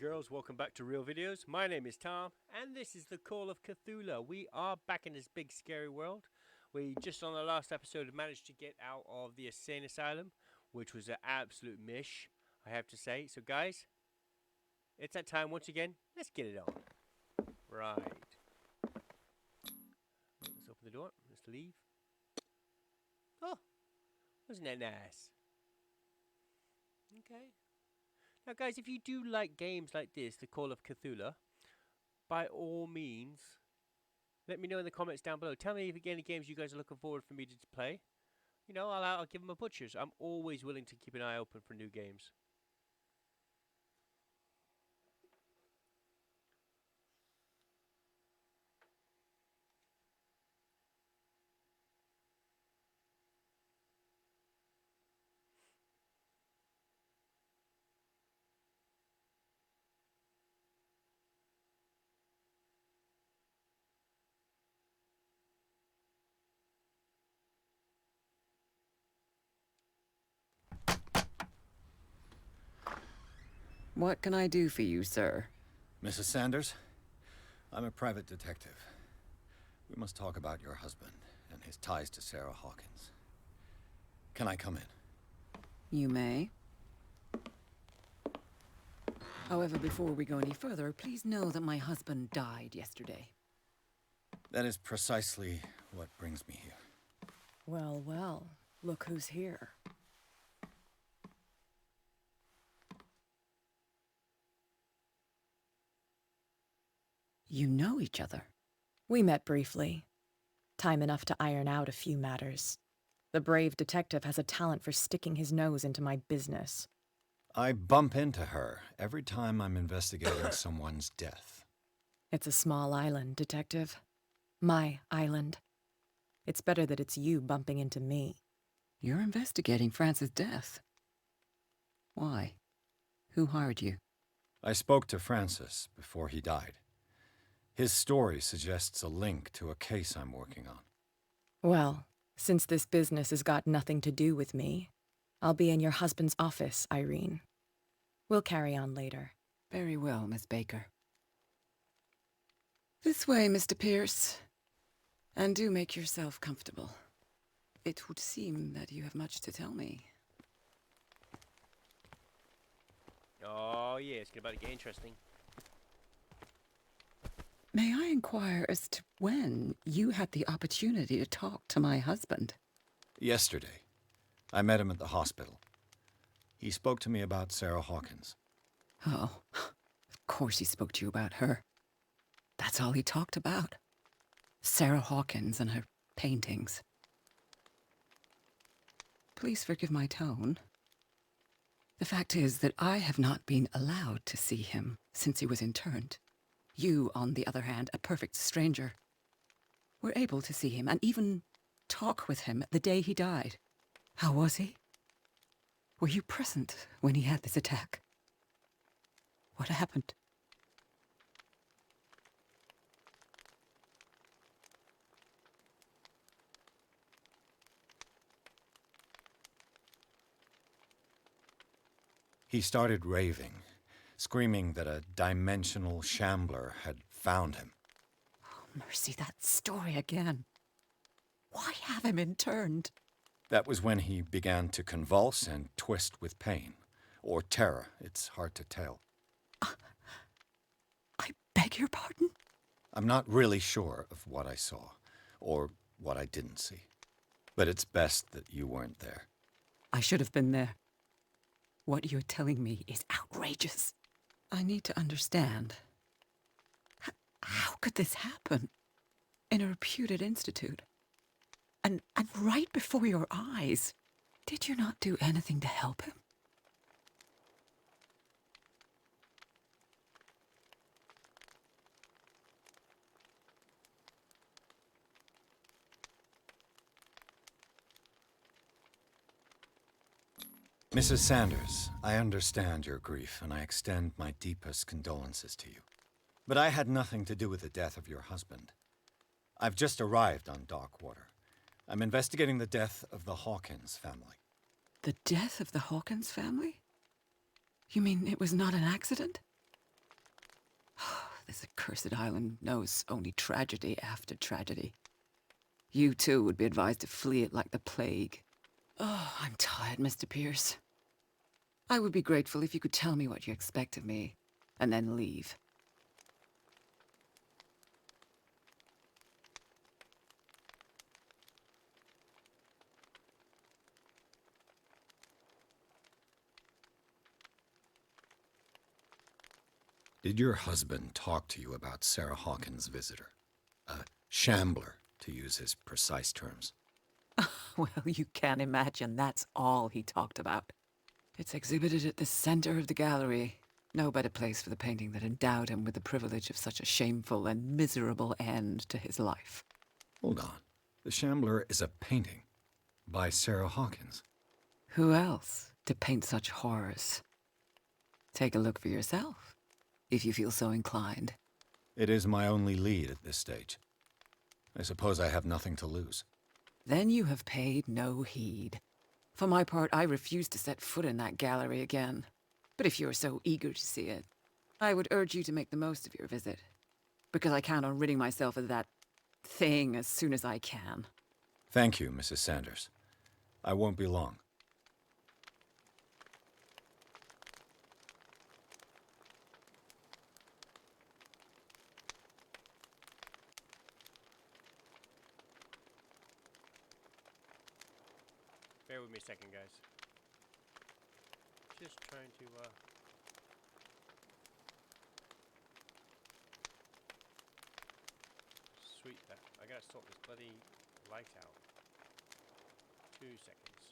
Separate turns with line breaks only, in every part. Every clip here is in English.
girls, welcome back to Real Videos. My name is Tom, and this is the Call of Cthulhu. We are back in this big scary world. We just on the last episode managed to get out of the insane asylum, which was an absolute mish, I have to say. So guys, it's that time once again. Let's get it on. Right. Let's open the door. Let's leave. Oh, wasn't that nice? Okay. Now, guys, if you do like games like this, the Call of Cthulhu, by all means, let me know in the comments down below. Tell me if any games you guys are looking forward for me to play. You know, I'll give them a butchers. I'm always willing to keep an eye open for new games.
What can I do for you, sir?
Mrs. Sanders, I'm a private detective. We must talk about your husband and his ties to Sarah Hawkins. Can I come in?
You may. However, before we go any further, please know that my husband died yesterday.
That is precisely what brings me here.
Well, well, look who's here. You know each other.
We met briefly. Time enough to iron out a few matters. The brave detective has a talent for sticking his nose into my business.
I bump into her every time I'm investigating someone's death.
It's a small island, Detective. My island. It's better that it's you bumping into me.
You're investigating Francis' death. Why? Who hired you?
I spoke to Francis before he died. His story suggests a link to a case I'm working on.
Well, since this business has got nothing to do with me, I'll be in your husband's office, Irene. We'll carry on later.
Very well, Miss Baker. This way, Mr. Pierce. And do make yourself comfortable. It would seem that you have much to tell me.
Oh yeah, it's about to get interesting.
May I inquire as to when you had the opportunity to talk to my husband?
Yesterday, I met him at the hospital. He spoke to me about Sarah Hawkins.
Oh, of course he spoke to you about her. That's all he talked about. Sarah Hawkins and her paintings. Please forgive my tone. The fact is that I have not been allowed to see him since he was interned. You, on the other hand, a perfect stranger, were able to see him and even talk with him the day he died. How was he? Were you present when he had this attack? What happened?
He started raving, screaming that a dimensional Shambler had found him.
Oh, mercy, that story again. Why have him interned?
That was when he began to convulse and twist with pain. Or terror, it's hard to tell.
I beg your pardon?
I'm not really sure of what I saw, or what I didn't see. But it's best that you weren't there.
I should have been there. What you're telling me is outrageous. I need to understand. How could this happen? In a reputed institute? And right before your eyes? Did you not do anything to help him?
Mrs. Sanders, I understand your grief, and I extend my deepest condolences to you. But I had nothing to do with the death of your husband. I've just arrived on Darkwater. I'm investigating the death of the Hawkins family.
The death of the Hawkins family? You mean it was not an accident? This accursed island knows only tragedy after tragedy. You, too, would be advised to flee it like the plague. Oh, I'm tired, Mr. Pierce. I would be grateful if you could tell me what you expect of me, and then leave.
Did your husband talk to you about Sarah Hawkins' visitor? A shambler, to use his precise terms.
Well, you can imagine that's all he talked about. It's exhibited at the center of the gallery. No better place for the painting that endowed him with the privilege of such a shameful and miserable end to his life.
Hold on. The Shambler is a painting by Sarah Hawkins.
Who else to paint such horrors? Take a look for yourself, if you feel so inclined.
It is my only lead at this stage. I suppose I have nothing to lose.
Then you have paid no heed. For my part, I refuse to set foot in that gallery again. But if you're so eager to see it, I would urge you to make the most of your visit. Because I count on ridding myself of that thing as soon as I can.
Thank you, Mrs. Sanders. I won't be long.
Bear with me a second, guys. Just trying to, sweet that. I gotta sort this bloody light out. 2 seconds.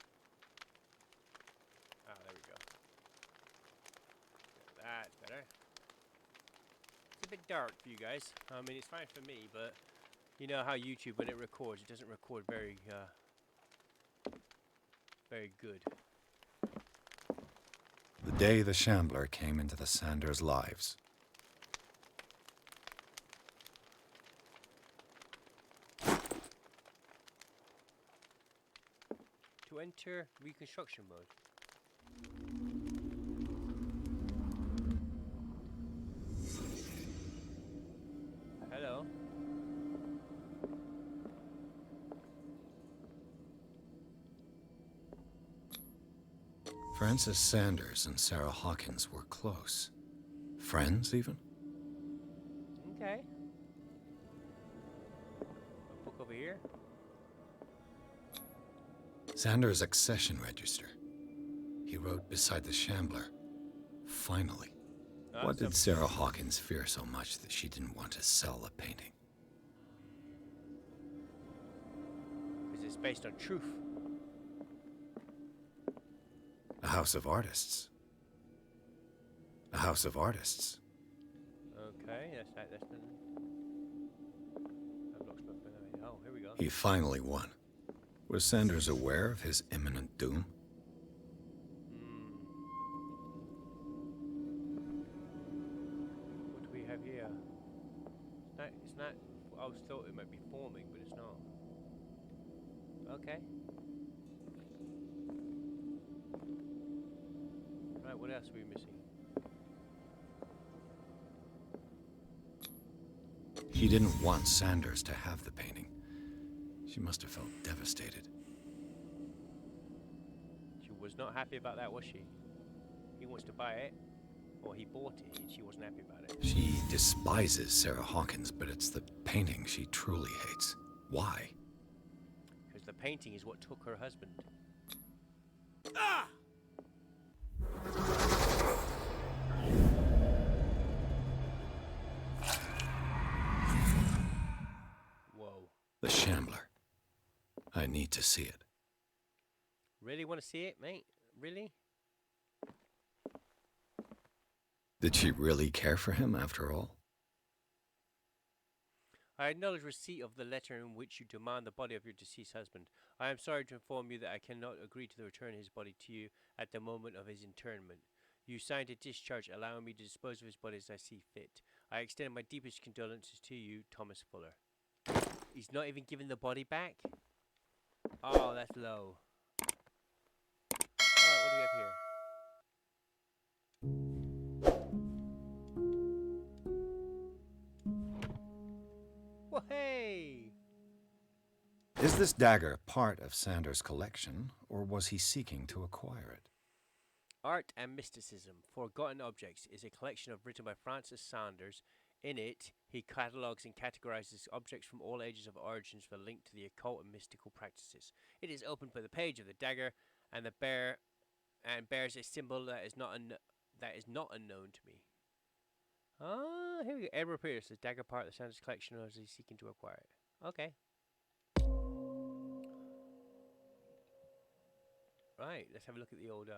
Ah, there we go. That's better. It's a bit dark for you guys. I mean, it's fine for me, but you know how YouTube, when it records, it doesn't record very good.
The day the Shambler came into the Sanders' lives.
To enter reconstruction mode. Hello.
Frances Sanders and Sarah Hawkins were close. Friends, even?
Okay. A book over here.
Sanders' accession register. He wrote beside the Shambler, "Finally." What did Sarah Hawkins fear so much that she didn't want to sell the painting?
Because it's based on truth.
A house of artists. A house of artists.
Okay, that's the... Oh, here we go.
He finally won. Was Sanders aware of his imminent doom?
What do we have here? It's not... I was thought it might be forming, but it's not. Okay. Right, what else are we missing?
He didn't want Sanders to have the painting. She must have felt devastated.
She was not happy about that, was she? He wants to buy it, or he bought it, and she wasn't happy about it.
She despises Sarah Hawkins, but it's the painting she truly hates. Why?
Because the painting is what took her husband. Ah! Whoa.
The Shambler. I need to see it.
Really want to see it, mate? Really?
Did she really care for him after all?
I acknowledge receipt of the letter in which you demand the body of your deceased husband. I am sorry to inform you that I cannot agree to return his body to you at the moment of his internment. You signed a discharge allowing me to dispose of his body as I see fit. I extend my deepest condolences to you, Thomas Fuller. He's not even giving the body back? Oh, that's low. Alright, what do we have here?
Is this dagger part of Sanders' collection, or was he seeking to acquire it?
Art and Mysticism, Forgotten Objects, is a collection written by Francis Sanders. In it, he catalogues and categorizes objects from all ages of origins with a link to the occult and mystical practices. It is opened by the page of the dagger and bears a symbol that is not unknown to me. Ah, here we go. Edward Pierce, the dagger part of the Sanders collection, or is he seeking to acquire it? Okay. Right, let's have a look at the old.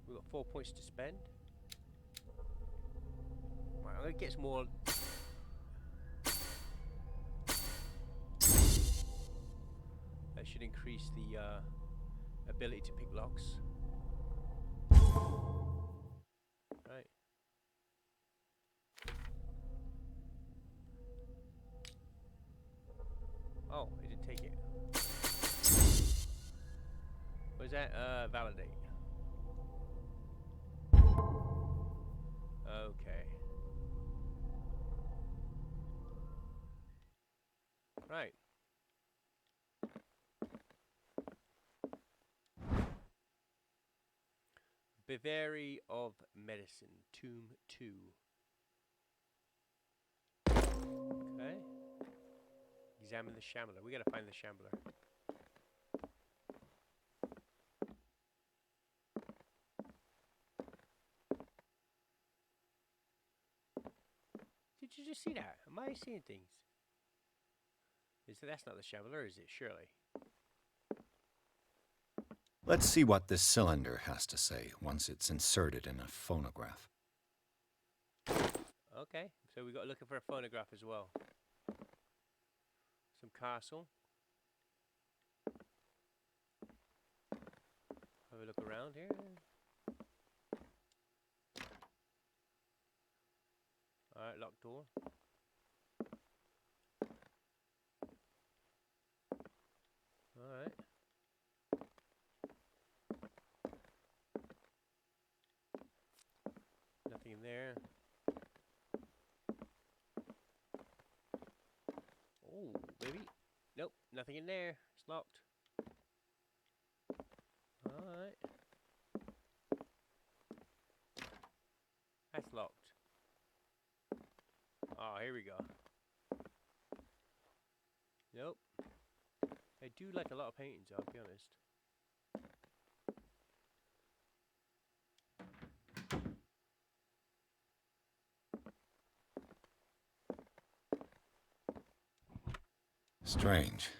We've got 4 points to spend. Right, I'm gonna get some more. That should increase the ability to pick locks. Right. Oh, it didn't take it. What is that? Validate. Okay. Right. Bavary of Medicine, Tomb 2. Okay. Examine the Shambler. We gotta find the Shambler. Did you just see that? Am I seeing things? That's not the Shambler, is it? Surely.
Let's see what this cylinder has to say once it's inserted in a phonograph.
Okay, so we got looking for a phonograph as well. Some castle. Have a look around here. Alright, locked door. Alright. Nothing in there. Oh, baby. Nope, nothing in there. It's locked. Alright. That's locked. Oh, here we go. Nope. I do like a lot of paintings, I'll be honest.
Strange.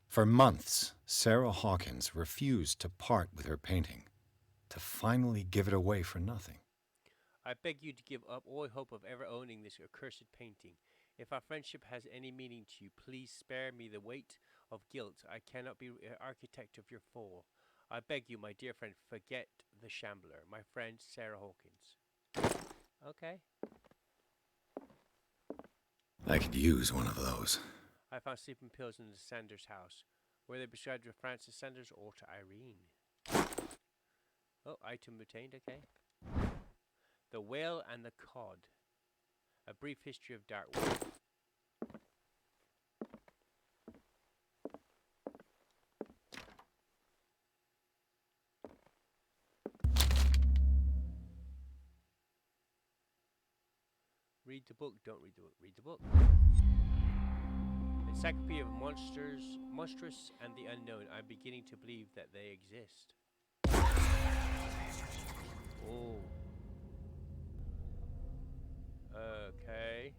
For months, Sarah Hawkins refused to part with her painting, to finally give it away for nothing.
I beg you to give up all hope of ever owning this accursed painting. If our friendship has any meaning to you, please spare me the weight of guilt. I cannot be architect of your fall. I beg you, my dear friend, forget the Shambler. My friend, Sarah Hawkins. Okay.
I could use one of those.
I found sleeping pills in the Sanders house. Were they prescribed to Francis Sanders or to Irene? Oh, item obtained, okay. The Whale and the Cod. A brief history of Darkwater. Read the book, don't read the book, read the book. Encyclopedia of monstrous and the unknown. I'm beginning to believe that they exist. Oh. Okay.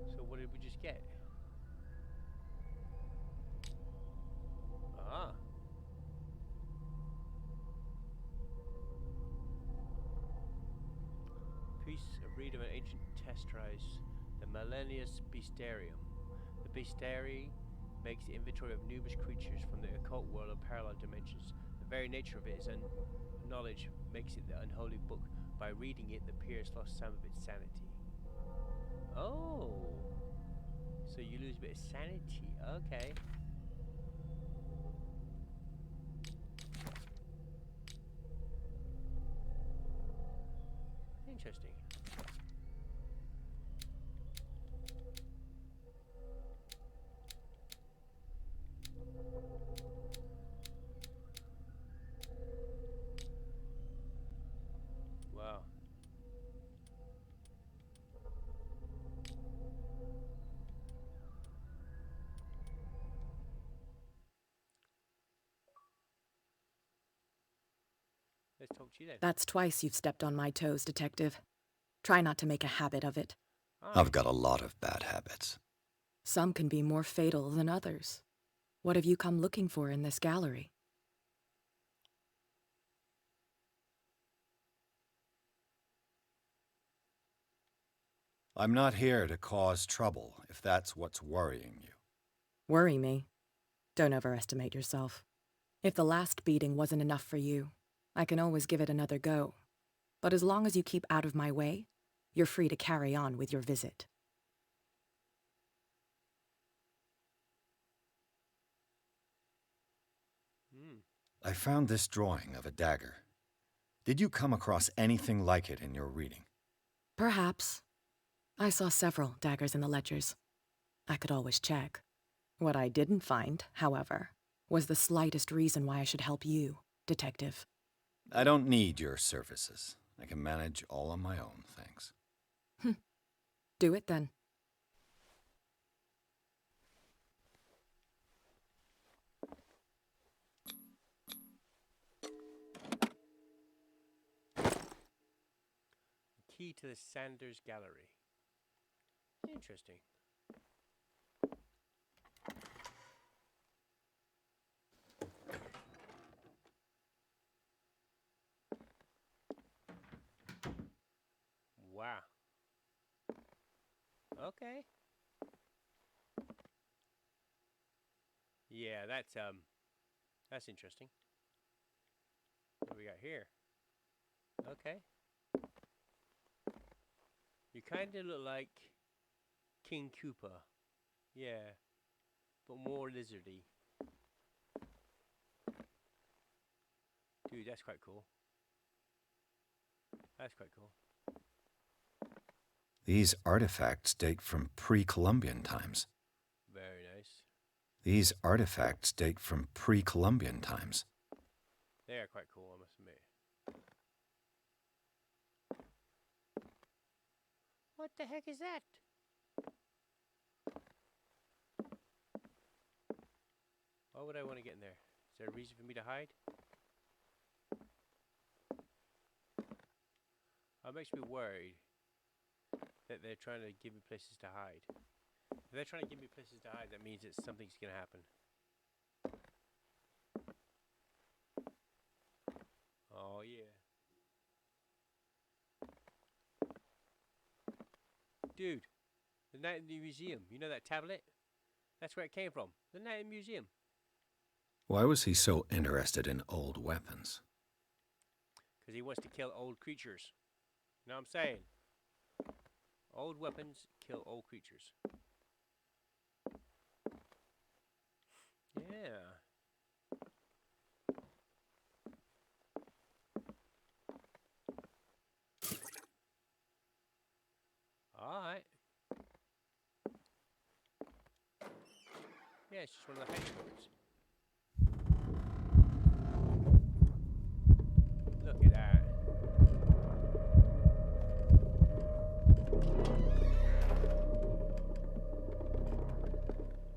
So what did we just get? Ah. Piece of read of an ancient testrise, the Millennius Bestiarium. The Bestiary makes the inventory of numerous creatures from the occult world of parallel dimensions. The very nature of it is knowledge makes it the unholy book. By reading it, the Pierce lost some of its sanity. Oh, so you lose a bit of sanity. Okay. Interesting. let's talk to you then.
That's twice you've stepped on my toes, Detective. Try not to make a habit of it.
I've got a lot of bad habits.
Some can be more fatal than others. What have you come looking for in this gallery?
I'm not here to cause trouble, if that's what's worrying you.
Worry me? Don't overestimate yourself. If the last beating wasn't enough for you, I can always give it another go. But as long as you keep out of my way, you're free to carry on with your visit.
I found this drawing of a dagger. Did you come across anything like it in your reading?
Perhaps. I saw several daggers in the ledgers. I could always check. What I didn't find, however, was the slightest reason why I should help you, Detective.
I don't need your services. I can manage all on my own, thanks.
Do it then.
Key to the Sanders Gallery. Interesting. Wow. Okay. Yeah, that's interesting. What do we got here? Okay. You kind of look like King Koopa. Yeah. But more lizardy. Dude, that's quite cool. That's quite cool.
These artifacts date from pre-Columbian times.
Very nice.
These artifacts date from pre-Columbian times.
They are quite cool, I must admit. What the heck is that? Why would I want to get in there? Is there a reason for me to hide? That makes me worried that they're trying to give me places to hide. If they're trying to give me places to hide, that means that something's going to happen. Oh, yeah. Dude, the night in the museum. You know that tablet? That's where it came from. The night in the museum.
Why was he so interested in old weapons?
Because he wants to kill old creatures. You know what I'm saying? Old weapons kill old creatures. Yeah. Alright. Yeah, it's just one of the hiding points. Look at that.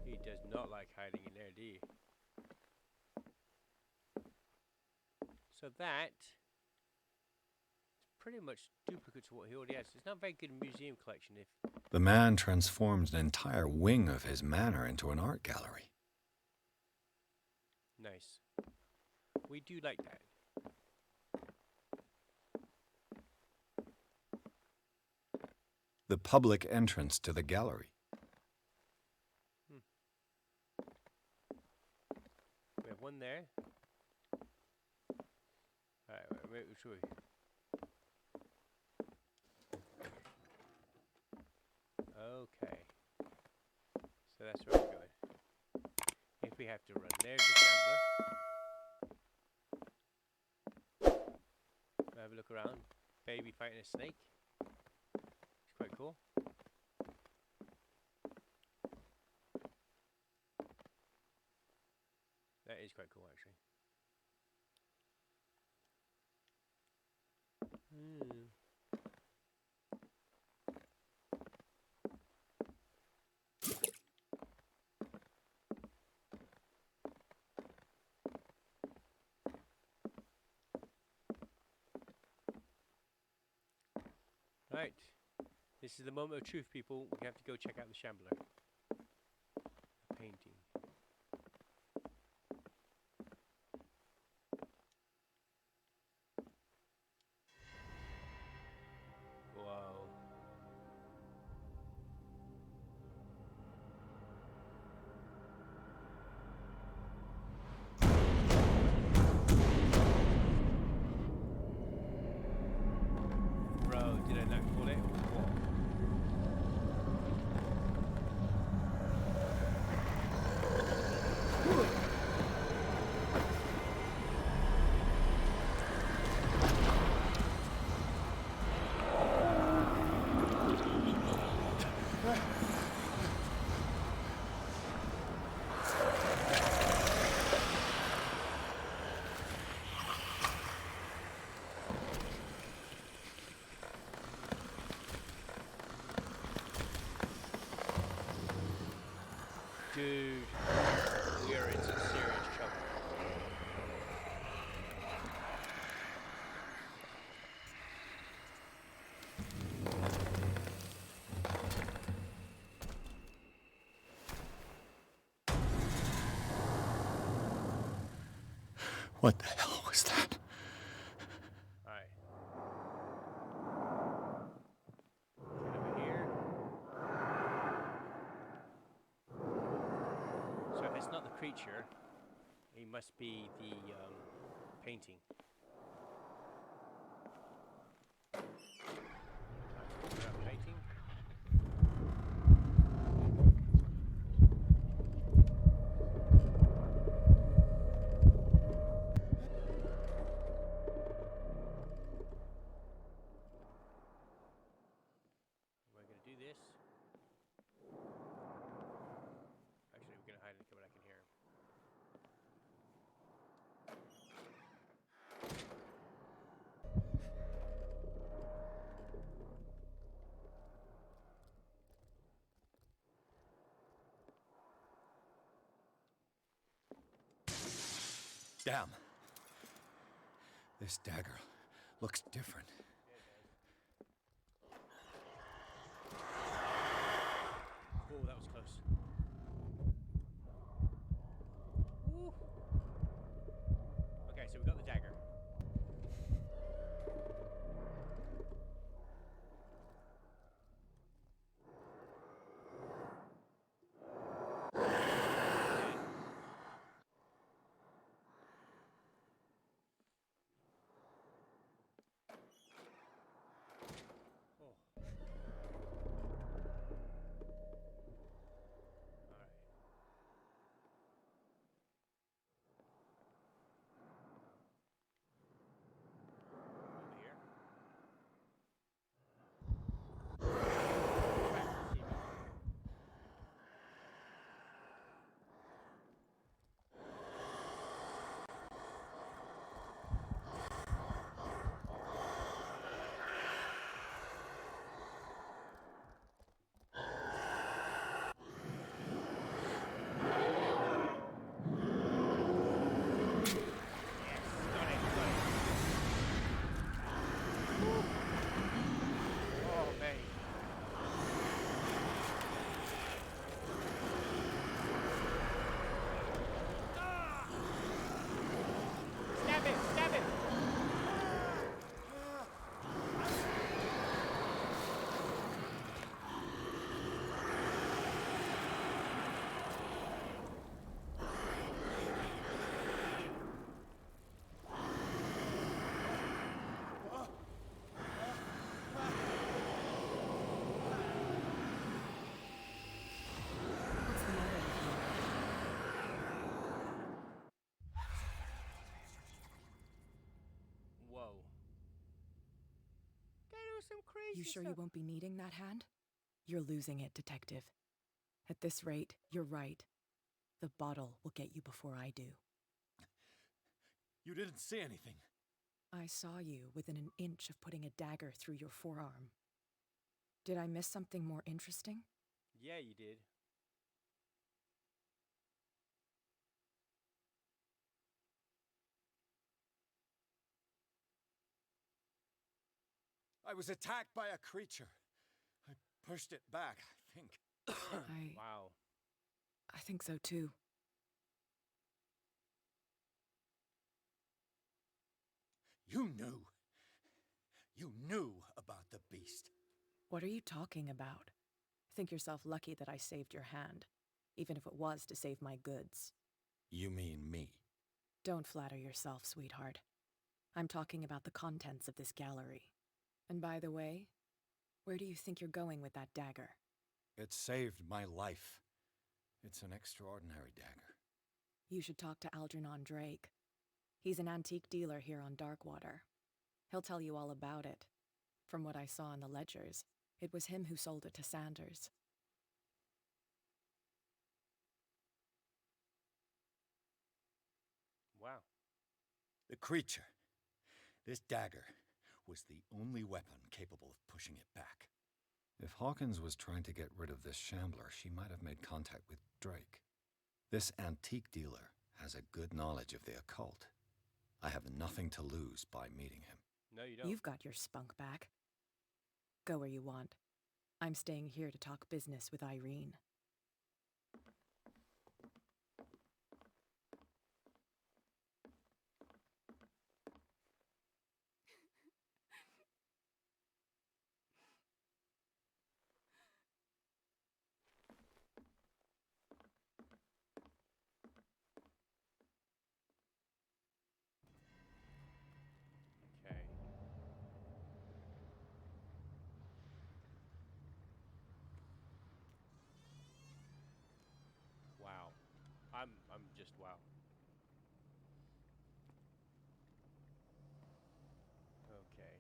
He does not like hiding in there, do you? So that is pretty much duplicate to what he already has. It's not a very good museum collection if...
The man transformed an entire wing of his manor into an art gallery.
Nice. We do like that.
The public entrance to the gallery.
We have one there. Alright, wait, which way? Okay. So that's where we're going. If we have to run, there's the Shambler. Have a look around. Baby fighting a snake. It's quite cool. That is quite cool, actually. Right. This is the moment of truth, people. We have to go check out the Shambler. The painting. Whoa. Bro, did I not call it? What? Dude, we are in some serious trouble.
What the hell was that?
Alright. Get over here. So if it's not the creature, it must be the painting. Painting. We're gonna do this. Actually, we're gonna hide in the cupboard. I can hear him.
Damn. This dagger looks different.
Oh, that was close. Woo. Okay, so we got the dagger. Oh. Alright. Over here. Oh, man. Stab it! Stab it!
What's the matter with you?
Whoa. That was some crazy
You sure
stuff.
you won't be needing that hand? You're losing it, Detective. At this rate, you're right. The bottle will get you before I do.
You didn't see anything.
I saw you within an inch of putting a dagger through your forearm. Did I miss something more interesting?
Yeah, you did.
I was attacked by a creature. I pushed it back, I think.
Wow.
I think so too.
You knew. You knew about the beast.
What are you talking about? Think yourself lucky that I saved your hand, even if it was to save my goods.
You mean me?
Don't flatter yourself, sweetheart. I'm talking about the contents of this gallery. And by the way, where do you think you're going with that dagger?
It saved my life. It's an extraordinary dagger.
You should talk to Algernon Drake. He's an antique dealer here on Darkwater. He'll tell you all about it. From what I saw in the ledgers, it was him who sold it to Sanders.
Wow.
The creature. This dagger was the only weapon capable of pushing it back. If Hawkins was trying to get rid of this Shambler, she might have made contact with Drake. This antique dealer has a good knowledge of the occult. I have nothing to lose by meeting him.
No, you don't.
You've got your spunk back. Go where you want. I'm staying here to talk business with Irene.
Okay. Wow. I'm just wow. Okay.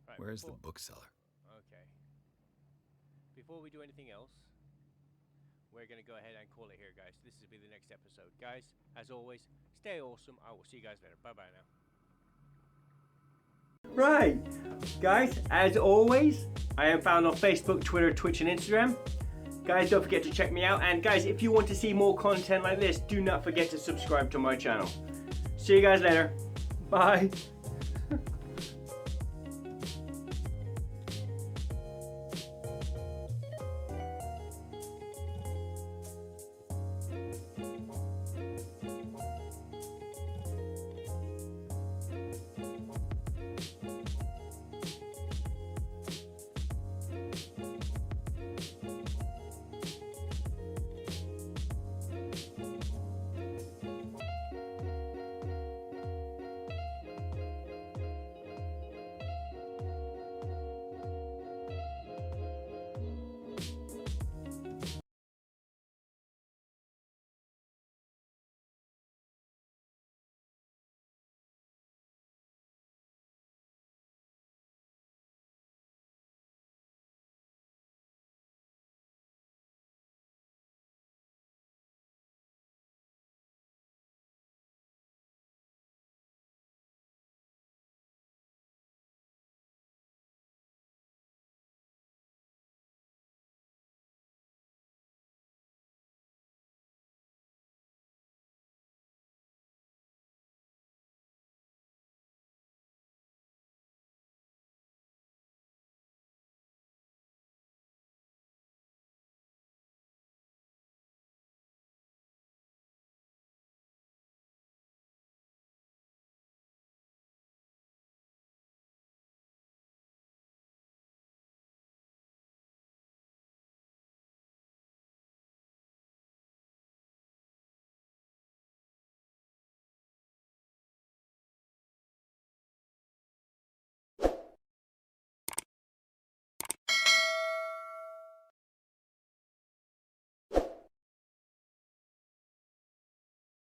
Right,
Where's the
before-
bookseller?
Okay. Before we do anything else, we're going to go ahead and call it here, guys. This will be the next episode. Guys, as always, stay awesome. I will see you guys later. Bye-bye now. Right. Guys, as always, I am found on Facebook, Twitter, Twitch, and Instagram. Guys, don't forget to check me out. And guys, if you want to see more content like this, do not forget to subscribe to my channel. See you guys later. Bye.